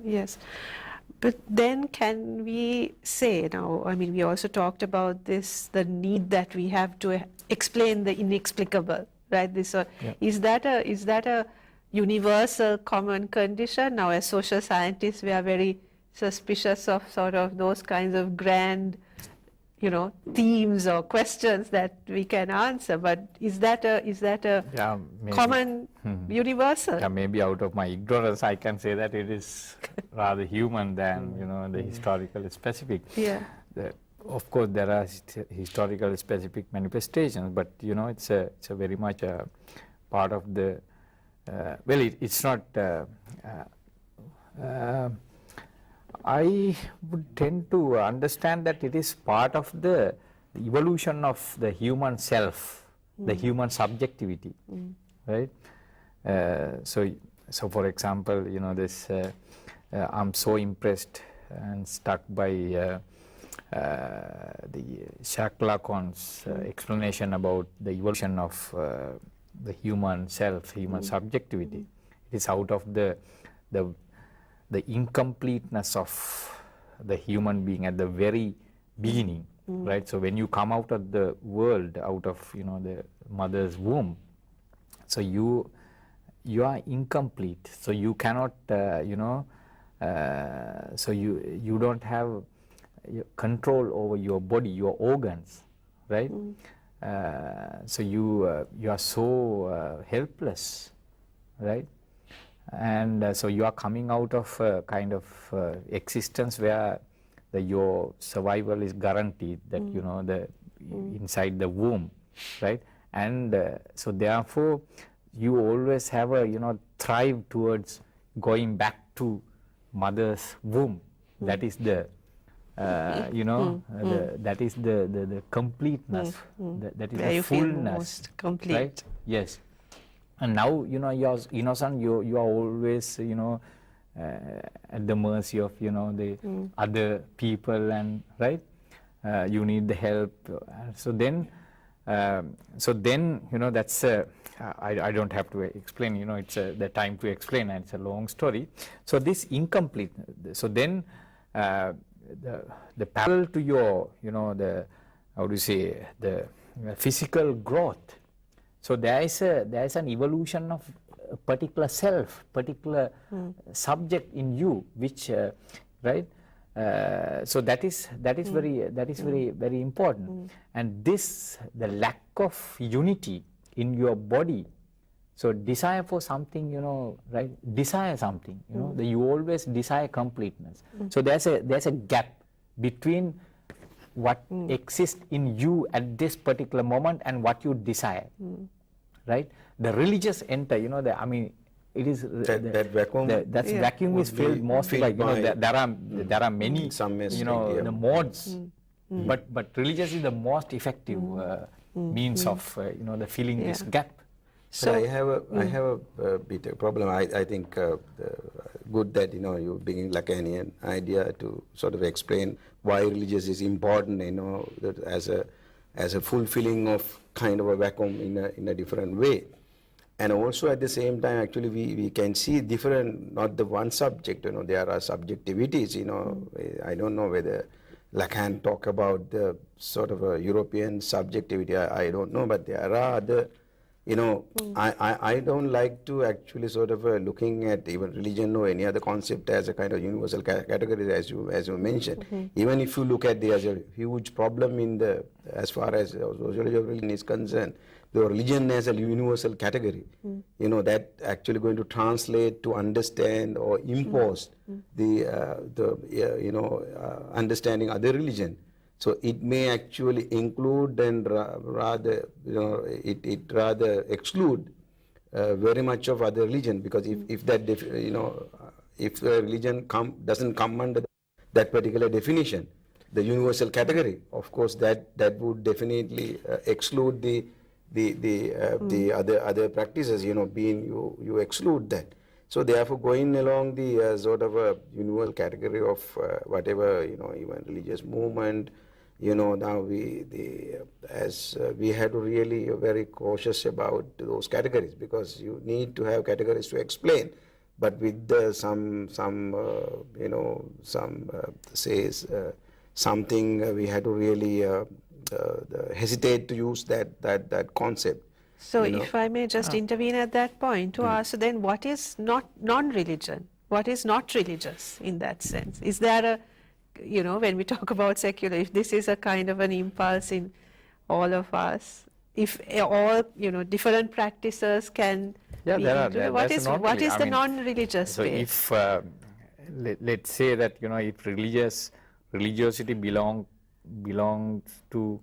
Yes. But then can we say now, I mean, we also talked about this, the need that we have to explain the inexplicable, right? Is that a universal common condition? Now, as social scientists, we are very suspicious of sort of those kinds of grand, themes or questions that we can answer. But is that a common universal? Yeah, maybe out of my ignorance, I can say that it is rather human than the historical specific. Yeah. Of course, there are historical specific manifestations, but it's a very much a part of the. Well, it's not. I would tend to understand that it is part of the evolution of the human self, the human subjectivity, right? So for example, this I'm so impressed and struck by the Jacques Lacan's explanation about the evolution of the human self, human subjectivity. It is out of the incompleteness of the human being at the very beginning, right? So when you come out of the world, out of the mother's womb, so you are incomplete. So you cannot, so you don't have control over your body, your organs, right? So you are so helpless, right? And so you are coming out of a kind of existence where your survival is guaranteed, that the inside the womb, right? And so therefore you always have a thrive towards going back to mother's womb. That is the that is the completeness, that is where the fullness, most complete, right? Yes. And now you're innocent, you are always at the mercy of the other people, and right, you need the help. So then that's I don't have to explain, it's the time to explain, and it's a long story. So this incomplete, so then the parallel to your the, how do you say, the physical growth. So there is an evolution of a particular self, particular subject in you, which right. So that is very important. And the lack of unity in your body. So desire for something, right? Desire something, that you always desire completeness. So there's a gap between what exists in you at this particular moment and what you desire, right? The religious enter, it is that vacuum. Vacuum is filled mostly by there are many the modes, but religious is the most effective means of the filling this gap. So I have a bit of problem. I think good that you bringing Lacanian idea to sort of explain why religious is important. That as a fulfilling of kind of a vacuum in a different way, and also at the same time, actually we can see different, not the one subject. There are subjectivities. I don't know whether Lacan talk about the sort of a European subjectivity. I don't know, but there are other. I don't like to actually sort of looking at even religion or any other concept as a kind of universal category, as you mentioned. Even if you look at there's a huge problem in as far as sociology of religion is concerned, the religion as a universal category, that actually going to translate to understand or impose the understanding other religion. So it may actually include and rather, it rather exclude very much of other religion, because if that if a religion doesn't come under that particular definition, the universal category, of course that would definitely exclude the other practices. Being you exclude that. So therefore, going along the sort of a universal category of whatever even religious movement. Now we had to really very cautious about those categories, because you need to have categories to explain. but with something we had to really hesitate to use that concept. So if I may just intervene at that point to ask, then what is not non-religion? What is not religious in that sense? Is there a, when we talk about secular, if this is a kind of an impulse in all of us, if all, different practices can be included, what is the non-religious so way? if, let's say that, if religiosity belongs to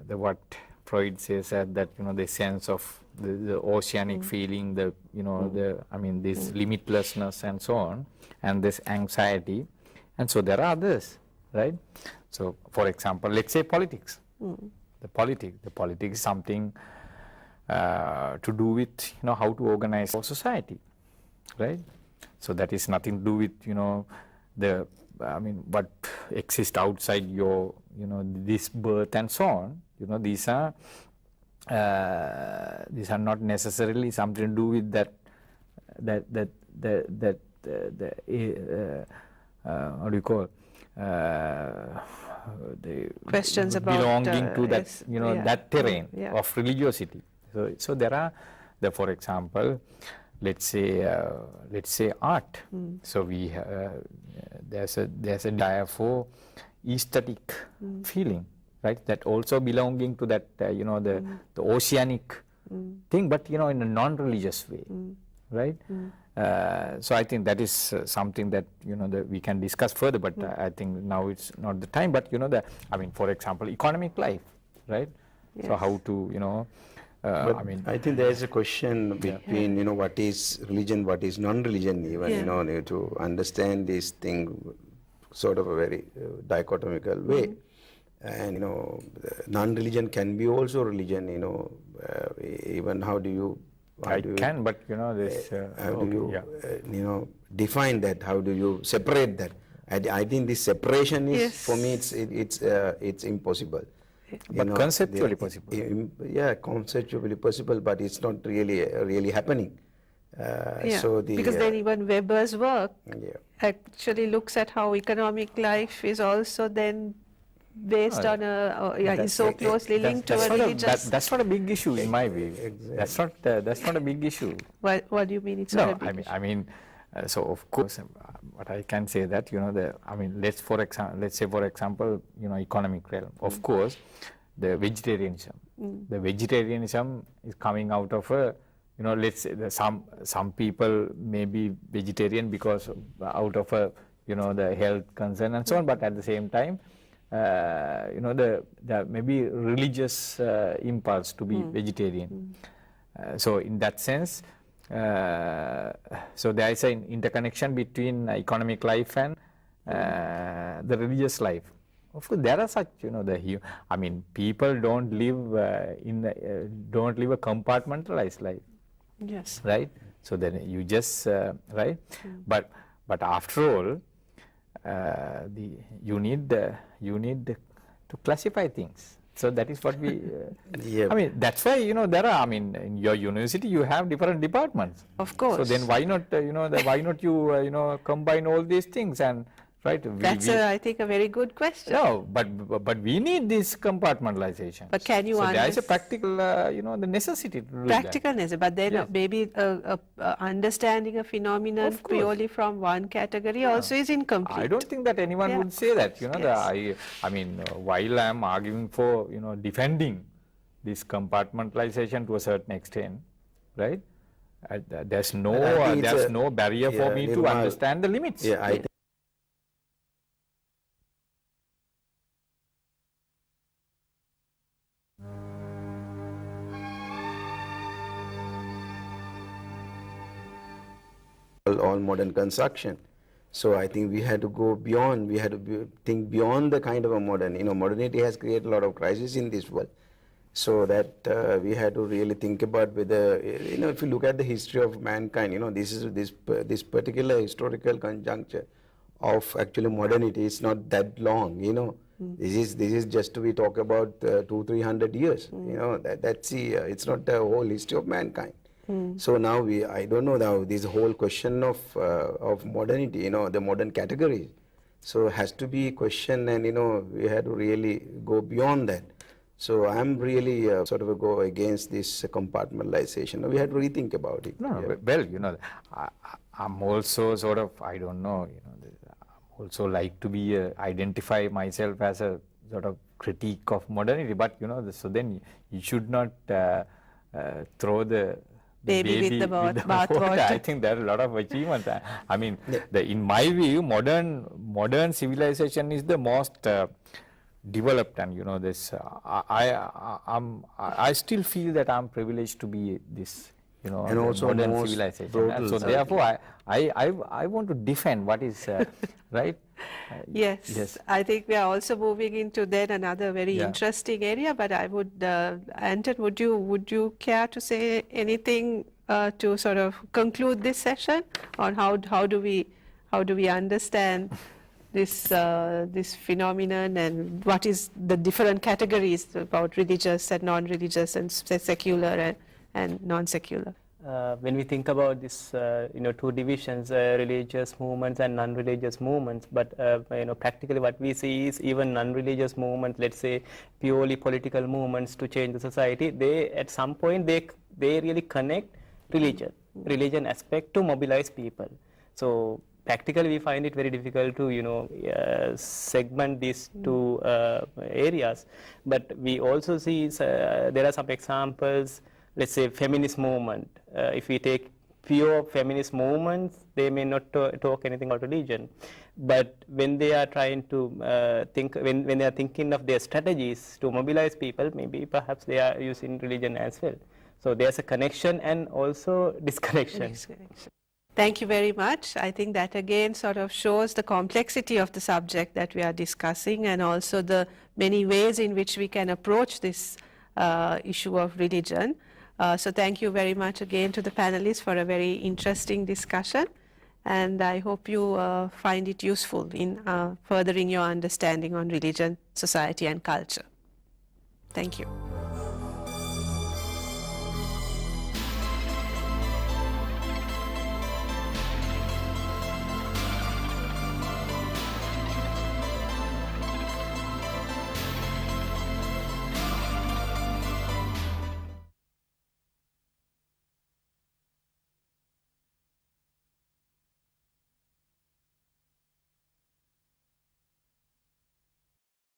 what Freud says that the sense of the oceanic feeling, this limitlessness and so on, and this anxiety, and so there are others, right? So, for example, let's say politics. The politics is something to do with how to organize our society, right? So that is nothing to do with what exists outside your this birth and so on. These are not necessarily something to do with how do you call the Questions about belonging to that that terrain of religiosity. So there are for example, let's say art. So we there's a desire for aesthetic feeling, right? That also belonging to that the oceanic thing, but in a non-religious way, right? So I think that is something that that we can discuss further, but I think now it's not the time. But for example, economic life, right? Yes. So how to I think there is a question between what is religion, what is non-religion, even to understand this thing sort of a very dichotomical way. And non-religion can be also religion. Even how do you but this how do you define that? How do you separate that? I think this separation is for me it's impossible. But conceptually possible. Yeah, conceptually possible, but it's not really happening. So because then even Weber's work actually looks at how economic life is also then based on is so closely linked to a religious. That's not a big issue in my view. Exactly. That's not a big issue. What do you mean it's No, not a big issue? So of course, what I can say that let's say for example, economic realm. Of course, the vegetarianism. The vegetarianism is coming out of a let's say some people may be vegetarian because out of a the health concern and so on, but at the same time the maybe religious impulse to be vegetarian. So in that sense, so there is an interconnection between economic life and the religious life. Of course, there are such people don't live don't live a compartmentalized life. Yes. Right. So then you just right. But after all, you need to classify things. So that is what we. That's why there are. In your university you have different departments. Of course. So then why not why not you combine all these things and right? That's I think a very good question. No, but we need this compartmentalization. But can you so there is a practical the necessity to do practical necessity, but then maybe understanding a phenomenon purely from one category also is incomplete. I don't think that anyone would say that. While I am arguing for defending this compartmentalization to a certain extent, right? There's no barrier for me to understand the limits. Yeah, I think all modern construction. So I think we had to go beyond, we had to think beyond the kind of a modern, modernity has created a lot of crises in this world. So that we had to really think about whether, if you look at the history of mankind, this particular historical conjuncture of actually modernity is not that long, This is just we talk about 200-300 years, it's not the whole history of mankind. So now I don't know now this whole question of modernity, you know, the modern categories. So has to be questioned, and you know we had to really go beyond that. So I'm really sort of go against this compartmentalization. We had to rethink about it. No, no, well, you know, I'm also sort of, I don't know, you know, I'm also like to be, identify myself as a sort of critique of modernity, but you know, so then you should not throw the Baby with the bathwater. I think there are a lot of achievements. I mean, in my view, modern civilization is the most developed, and you know this. I still feel that I'm privileged to be this, you know, and also modern most civilization. brutal. So therefore, I want to defend what is right. Yes. Yes. I think we are also moving into then another very Yeah. interesting area. But I would, Anton, would you care to say anything to sort of conclude this session on how do we understand this phenomenon, and what is the different categories about religious and non-religious and secular and non-secular? When we think about this, two divisions, religious movements and non-religious movements, but practically what we see is even non-religious movements, let's say purely political movements to change the society, they at some point they really connect religion aspect to mobilize people. So practically we find it very difficult to segment these two areas, but we also see there are some examples. Let's say feminist movement. If we take pure feminist movements, they may not talk anything about religion. But when they are trying to when they are thinking of their strategies to mobilize people, maybe perhaps they are using religion as well. So there's a connection and also disconnection. Thank you very much. I think that again sort of shows the complexity of the subject that we are discussing, and also the many ways in which we can approach this issue of religion. So thank you very much again to the panelists for a very interesting discussion, and I hope you find it useful in furthering your understanding on religion, society and culture. Thank you.